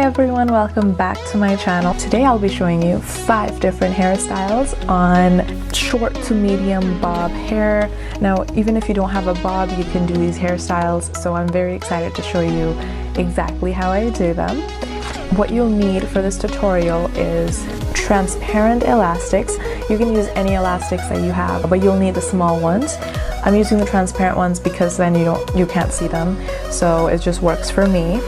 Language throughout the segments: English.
everyone, welcome back to my channel. Today I'll be showing you 5 different hairstyles on short to medium bob hair. Now, even if you don't have a bob, you can do these hairstyles, so I'm very excited to show you exactly how I do them. What you'll need for this tutorial is transparent elastics. You can use any elastics that you have, but you'll need the small ones. I'm using the transparent ones because then you can't see them, so it just works for me.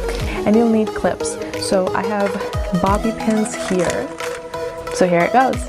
And you'll need clips. So I have bobby pins here. So here it goes.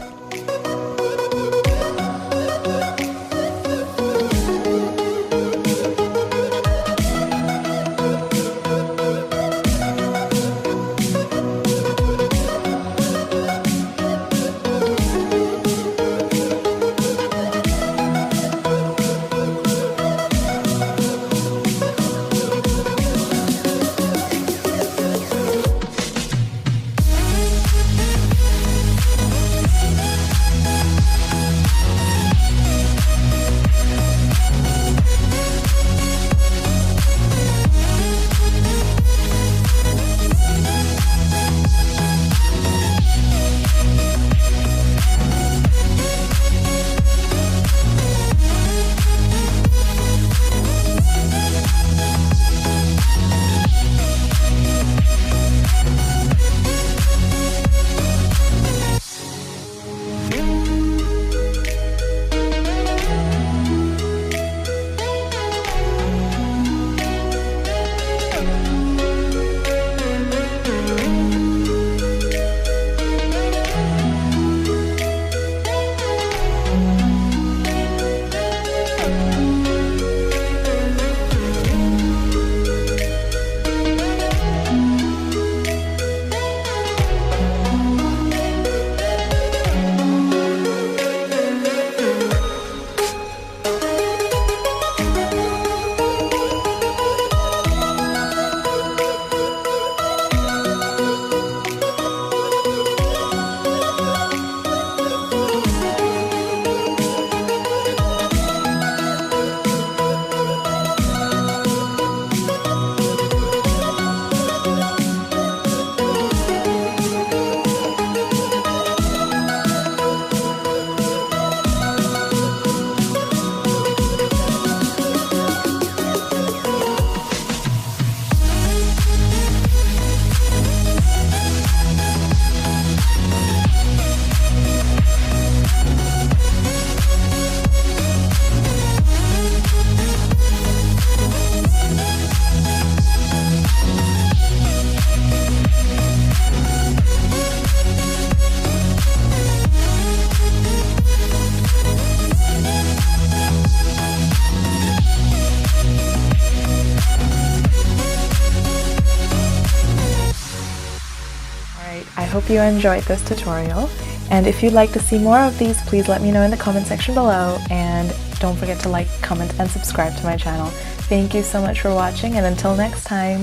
I hope you enjoyed this tutorial, and if you'd like to see more of these, please let me know in the comment section below, and don't forget to like, comment, and subscribe to my channel. Thank you so much for watching, and until next time.